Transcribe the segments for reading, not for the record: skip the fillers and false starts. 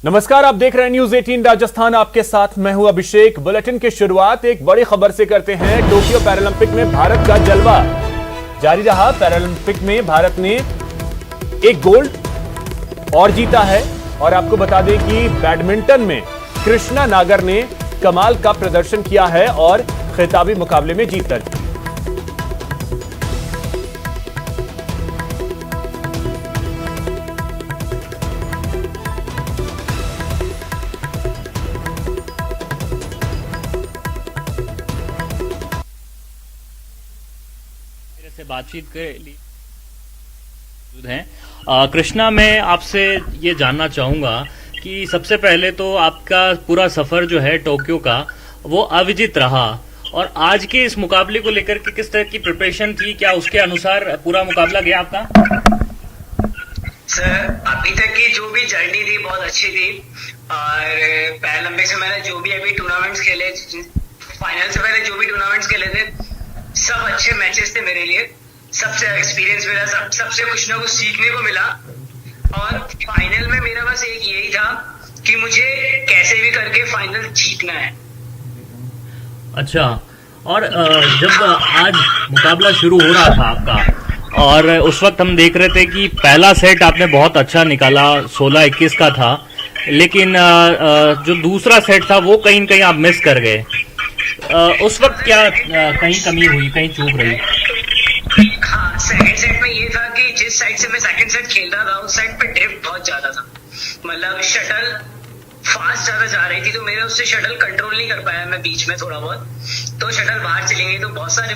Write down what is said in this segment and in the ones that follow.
नमस्कार, आप देख रहे हैं न्यूज 18 राजस्थान। आपके साथ मैं हूं अभिषेक। बुलेटिन की शुरुआत एक बड़ी खबर से करते हैं। टोक्यो पैरालंपिक में भारत का जलवा जारी रहा। पैरालंपिक में भारत ने एक गोल्ड और जीता है। और आपको बता दें कि बैडमिंटन में कृष्णा नागर ने कमाल का प्रदर्शन किया है और खिताबी मुकाबले में जीत दर्ज की। से बातचीत के लिए हैं। कृष्णा, मैं आपसे ये जानना चाहूंगा कि सबसे पहले तो आपका पूरा सफर जो है टोक्यो का वो अविजित रहा, और आज के इस मुकाबले को लेकर के किस तरह की प्रिपरेशन थी? क्या उसके अनुसार पूरा मुकाबला गया आपका? सर, अभी तक की जो भी जर्नी थी बहुत अच्छी थी। और पैरालंपिक से मैंने जो भी अभी टूर्नामेंट्स खेले, फाइनल से पहले जो भी टूर्नामेंट्स खेले थे, सब अच्छे मैचेस थे मेरे लिए। सबसे एक्सपीरियंस मिला, सबसे कुछ ना कुछ सीखने को मिला। और फाइनल में मेरा बस एक यही था कि मुझे कैसे भी करके फाइनल जीतना है। अच्छा, और जब आज मुकाबला शुरू हो रहा था आपका, और उस वक्त हम देख रहे थे कि पहला सेट आपने बहुत अच्छा निकाला, 16-21 का था, लेकिन जो दूसरा सेट था वो कहीं न कहीं आप मिस कर गए। उस वक्त क्या कहीं कमी हुई, कहीं चूक रही? हाँ, सेकंड सेट में ये था कि जिस साइड से मैं सेकंड सेट खेल रहा था उस साइड पे ड्रिफ्ट बहुत ज्यादा था। मतलब शटल फास्ट ज्यादा जा रही थी, तो मेरे उससे शटल कंट्रोल नहीं कर पाया मैं बीच में थोड़ा बहुत, तो शटल बाहर चली गई। तो बहुत सारे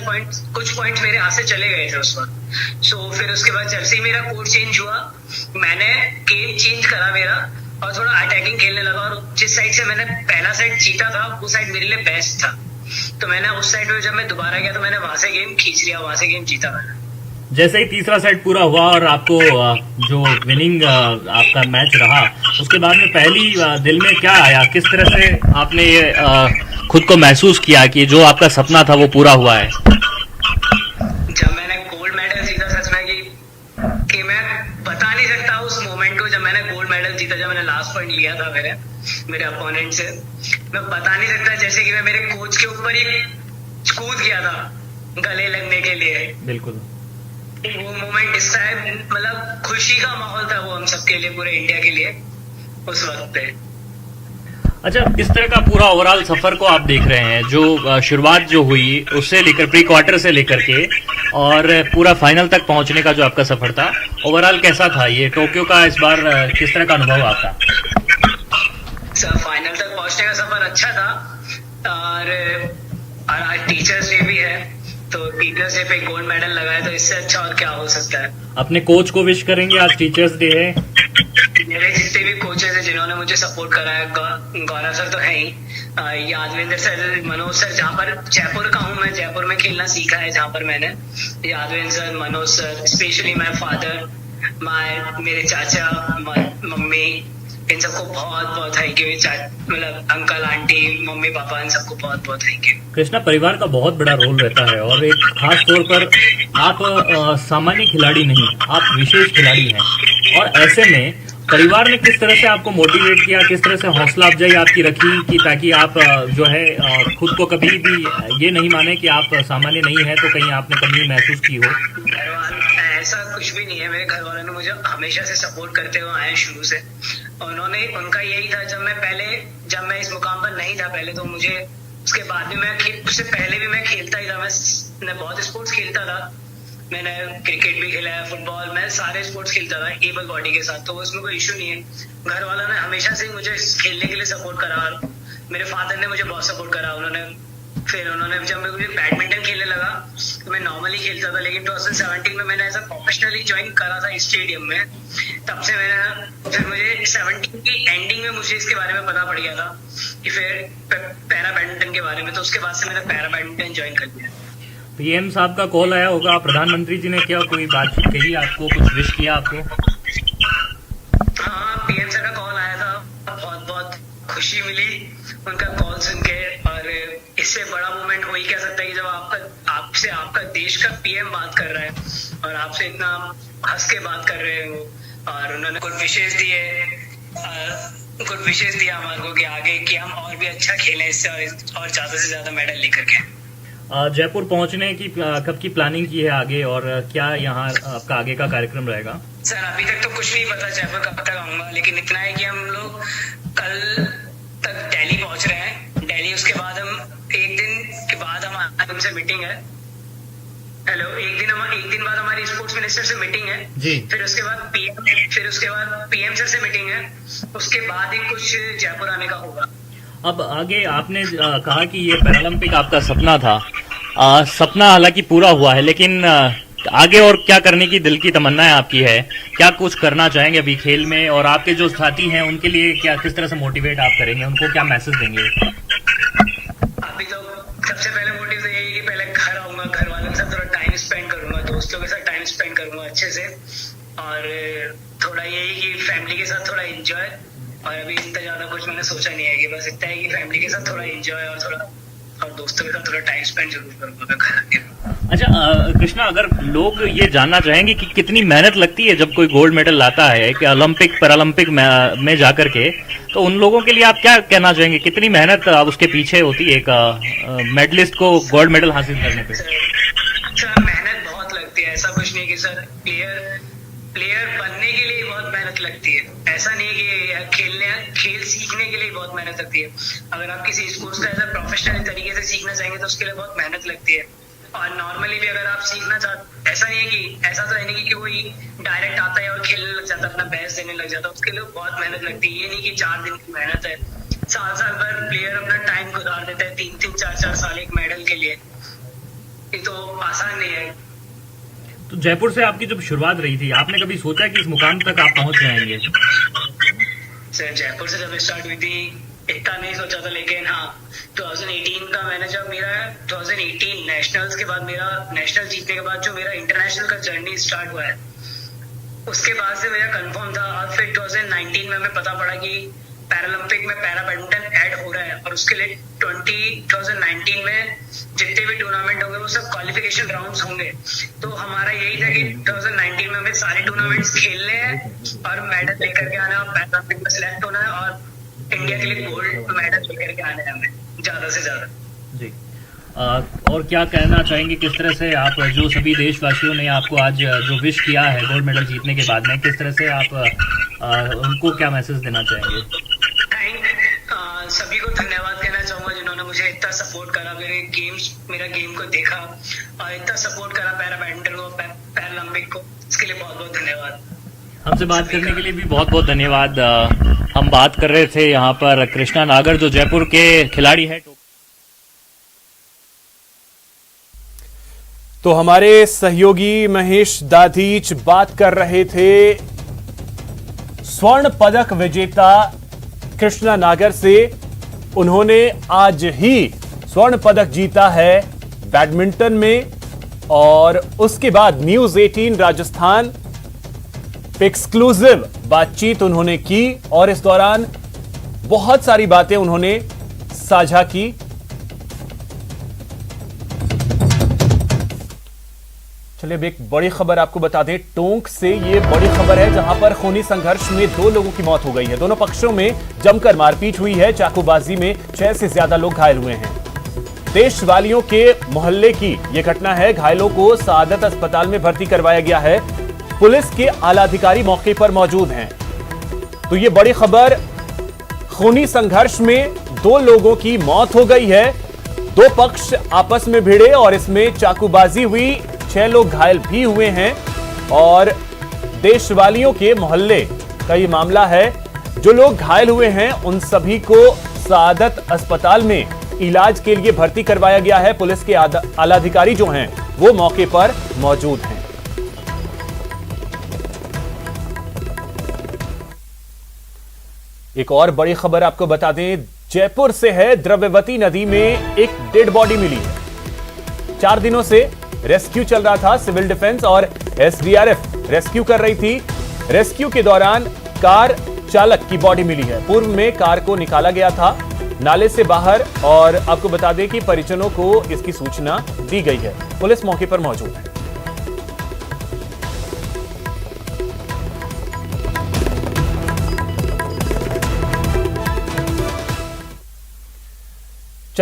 कुछ पॉइंट मेरे हाथ से चले गए थे उस वक्त। सो फिर उसके बाद जैसे ही मेरा कोड चेंज हुआ, मैंने गेम चेंज करा मेरा और थोड़ा अटैकिंग खेलने लगा। और जिस साइड से मैंने पहला सेट जीता था वो साइड मेरे लिए बेस्ट था, तो मैंने उस साइड पे जब मैं दोबारा गया तो मैंने वहां से गेम खींच लिया, वहां से गेम जीता मैंने। जैसे ही तीसरा सेट पूरा हुआ और आपको जो विनिंग आपका मैच रहा, उसके बाद में पहली दिल में क्या आया? किस तरह से आपने ये खुद को महसूस किया कि जो आपका सपना था वो पूरा हुआ है? जब मैंने गोल्ड मेडल जीता, सच में कि मैं बता नहीं सकता उस मोमेंट को। जब मैंने गोल्ड मेडल जीता, जब मैंने लास्ट पॉइंट लिया था मेरे अपोनेंट से, मैं बता नहीं सकता, जैसे कि मैं मेरे कोच के ऊपर ही कूद गया था गले लगने के लिए। बिल्कुल, वो मोमेंट इस टाइम मतलब खुशी का माहौल था वो हम सबके लिए, पूरे इंडिया के लिए उस वक्त पे। अच्छा, इस तरह का पूरा ओवरऑल सफर को आप देख रहे हैं, जो शुरुआत जो हुई उससे लेकर प्री क्वार्टर से लेकर के और पूरा फाइनल तक पहुंचने का जो आपका सफर था, ओवरऑल कैसा था ये टोक्यो का इस बार? किस तरह का अनुभव आपका? सर, फाइनल तक पहुंचने का सफर अच्छा था। और आज टीचर्स डे भी है, तो टीचर्स डे पे गोल्ड मेडल लगाए, तो इससे अच्छा और क्या हो सकता है। अपने कोच को विश करेंगे, आज टीचर्स डे है। मेरे जितने भी कोचेस हैं जिन्होंने मुझे सपोर्ट करा है, गौरव सर तो है ही, यादवेंद्र सर, मनोज सर, जहाँ पर जयपुर का हूँ मैं, जयपुर में खेलना सीखा है जहाँ पर मैंने, Yadvendra sir, Manoj sir, specially my father, मेरे चाचा, मम्मी, इन सबको बहुत बहुत थैंक यू। मतलब अंकल, आंटी, मम्मी, पापा, इन सबको बहुत बहुत थैंक यू। कृष्णा, परिवार का बहुत बड़ा रोल रहता है, और एक खास तौर पर आप सामान्य खिलाड़ी नहीं, आप विशेष खिलाड़ी हैं। और ऐसे में परिवार ने किस तरह से आपको मोटिवेट किया, किस तरह से हौसला अफजाई आपकी रखी कि ताकि आप जो है खुद को कभी भी ये नहीं माने कि आप सामान्य नहीं है, तो कहीं आपने कमी महसूस की हो? ऐसा कुछ भी नहीं है। मेरे घर वालों ने मुझे हमेशा से सपोर्ट करते हुए आए शुरू से। उनका यही था, जब मैं इस मुकाम पर नहीं था पहले, तो मुझे उसके बाद भी उससे पहले भी मैं खेलता ही था। मैं बहुत स्पोर्ट्स खेलता था, मैंने क्रिकेट भी खेला है, फुटबॉल, मैं सारे स्पोर्ट्स खेलता था एबल बॉडी के साथ, तो उसमें कोई इश्यू नहीं है। घर वालों ने हमेशा से मुझे खेलने के लिए सपोर्ट करा, और मेरे फादर ने मुझे बहुत सपोर्ट करा। उन्होंने जब मैं मुझे बैडमिंटन खेलने लगा तो मैं नॉर्मली खेलता था, लेकिन 2017 में मैंने ऐसा प्रोफेशनली ज्वाइन करा था स्टेडियम में। तब से फिर मुझे 17 की एंडिंग में मुझे इसके बारे में पता पड़ गया था कि फिर पैरा बैडमिंटन के बारे में, तो उसके बाद से मैंने पैरा बैडमिंटन ज्वाइन कर लिया। पीएम साहब का कॉल आया होगा, प्रधानमंत्री जी ने क्या कोई बातचीत कही आपको, कुछ विश किया आपको? हाँ, पीएम सर का कॉल आया था, बहुत बहुत खुशी मिली उनका कॉल सुन के। और इससे बड़ा मोमेंट हो ही क्या सकता है कि जब आपसे आपका देश का पीएम बात कर रहा है और आपसे इतना हंस के बात कर रहे हो, और उन्होंने कुछ विशेष दिए। गुड विशेस दिया हमारे को कि आगे कि हम और भी अच्छा खेलें इससे और ज्यादा से ज्यादा मेडल लेकर के। जयपुर पहुंचने की कब की प्लानिंग की है आगे, और क्या यहाँ आपका आगे का कार्यक्रम रहेगा? सर अभी तक तो कुछ नहीं पता जयपुर कब तक आऊंगा, लेकिन इतना है कि हम लोग कल तक दिल्ली पहुंच रहे हैं। दिल्ली उसके बाद हम एक दिन के बाद हमारी उनसे मीटिंग है। हेलो, एक दिन बाद हमारी स्पोर्ट्स मिनिस्टर से मीटिंग है जी। फिर उसके बाद पीएम सर से मीटिंग है। उसके बाद ही कुछ जयपुर आने का होगा। अब आगे आपने कहा कि ये पैरालंपिक आपका सपना था, सपना हालांकि पूरा हुआ है, लेकिन आगे और क्या करने की दिल की तमन्नाएं आपकी है? क्या कुछ करना चाहेंगे अभी खेल में, और आपके जो साथी हैं उनके लिए क्या, किस तरह से मोटिवेट आप करेंगे, उनको क्या मैसेज देंगे? अभी तो सबसे पहले मोटिव तो यही कि पहले घर आऊंगा, घर वालों के साथ थोड़ा टाइम स्पेंड करूंगा, दोस्तों के साथ टाइम स्पेंड करूंगा अच्छे से, और थोड़ा यही कि फैमिली के साथ थोड़ा एंजॉय। और अभी इतना ज्यादा कुछ मैंने सोचा नहीं है, कि बस इतना है कि फैमिली के साथ थोड़ा एंजॉय और दोस्तों के साथ थोड़ा टाइम स्पेंड जरूर करूंगा घर आके। अच्छा कृष्णा, अगर लोग ये जानना चाहेंगे कि कितनी मेहनत लगती है जब कोई गोल्ड मेडल लाता है कि ओलंपिक पैरालंपिक में जाकर के, तो उन लोगों के लिए आप क्या कहना चाहेंगे? कितनी मेहनत उसके पीछे होती है एक मेडलिस्ट को गोल्ड मेडल हासिल करने पे? सर मेहनत बहुत लगती है, ऐसा कुछ नहीं कि सर प्लेयर बनने के लिए बहुत मेहनत लगती है, ऐसा नहीं कि खेल सीखने के लिए बहुत मेहनत लगती है। अगर आप किसी स्पोर्ट्स का ऐसा प्रोफेशनल तरीके से सीखना चाहेंगे तो उसके लिए बहुत मेहनत लगती है। और नॉर्मली भी अगर आप सीखना चाहते, ऐसा नहीं है कि ऐसा तो है नहीं कि कोई डायरेक्ट आता है और खेलने लग जाता है, अपना बेस्ट देने लग जाता है, उसके लिए बहुत मेहनत लगती है। ये नहीं कि 4 दिन की मेहनत है, साल भर प्लेयर अपना टाइम गुजार देता है, 3-3, 4-4 साल एक मेडल के लिए। ये तो आसान नहीं है। तो जयपुर से आपकी जब शुरुआत रही थी, आपने कभी सोचा कि इस मुकाम तक आप पहुंच जाएंगे? सर जयपुर से जब स्टार्ट हुई थी इतना नहीं सोचा था, लेकिन हाँ 2018 का मैंने जब मेरा 2018 नेशनल्स के बाद, मेरा नेशनल जीतने के बाद जो मेरा इंटरनेशनल का जर्नी स्टार्ट हुआ है, उसके बाद से मेरा कंफर्म था। और फिर 2019 में हमें पता पड़ा कि पैरालंपिक में पैरा बैडमिंटन ऐड हो रहा है, और उसके लिए 2019 में जितने भी टूर्नामेंट होंगे वो सब क्वालिफिकेशन राउंड्स होंगे। तो हमारा यही था कि 2019 में हमें सारे टूर्नामेंट्स खेलने हैं और मेडल लेकर के आना है, और पैरालंपिक में सिलेक्ट होना है और इंडिया के लिए गोल्ड मेडल लेकर के आना है हमें ज्यादा से ज्यादा। जी। और क्या कहना चाहेंगे, किस तरह से आप, जो सभी देशवासियों ने आपको आज जो विश किया है गोल्ड मेडल जीतने के बाद में, किस तरह से आप उनको क्या मैसेज देना चाहेंगे? सभी को धन्यवाद कहना चाहूंगा जिन्होंने मुझे इतना सपोर्ट करा, मेरा गेम को देखा और इतना सपोर्ट करा पैरा बैडमिंटन को, पैरालंपिक को। इसके लिए बहुत बहुत धन्यवाद। हमसे बात करने के लिए भी बहुत बहुत धन्यवाद। हम बात कर रहे थे यहाँ पर कृष्णा नागर, जो जयपुर के खिलाड़ी है। तो हमारे सहयोगी महेश दाधीच बात कर रहे थे स्वर्ण पदक विजेता कृष्णा नागर से। उन्होंने आज ही स्वर्ण पदक जीता है बैडमिंटन में, और उसके बाद न्यूज 18 राजस्थान एक्सक्लूसिव बातचीत उन्होंने की, और इस दौरान बहुत सारी बातें उन्होंने साझा की। चलिए अब एक बड़ी खबर आपको बता दें, टोंक से ये बड़ी खबर है, जहां पर खूनी संघर्ष में 2 लोगों की मौत हो गई है। दोनों पक्षों में जमकर मारपीट हुई है, चाकूबाजी में 6 से ज्यादा लोग घायल हुए हैं। देशवालियों के मोहल्ले की यह घटना है। घायलों को सआदत अस्पताल में भर्ती करवाया गया है। पुलिस के आला अधिकारी मौके पर मौजूद हैं। तो ये बड़ी खबर, खूनी संघर्ष में 2 लोगों की मौत हो गई है। 2 पक्ष आपस में भिड़े और इसमें चाकूबाजी हुई, 6 लोग घायल भी हुए हैं। और देशवालियों के मोहल्ले का ये मामला है। जो लोग घायल हुए हैं उन सभी को सआदत अस्पताल में इलाज के लिए भर्ती करवाया गया है। पुलिस के आला अधिकारी जो हैं वो मौके पर मौजूद हैं। एक और बड़ी खबर आपको बता दें, जयपुर से है। द्रव्यवती नदी में एक डेड बॉडी मिली है। 4 दिनों से रेस्क्यू चल रहा था। सिविल डिफेंस और एसडीआरएफ रेस्क्यू कर रही थी। रेस्क्यू के दौरान कार चालक की बॉडी मिली है। पूर्व में कार को निकाला गया था नाले से बाहर, और आपको बता दें कि परिजनों को इसकी सूचना दी गई है। पुलिस मौके पर मौजूद है।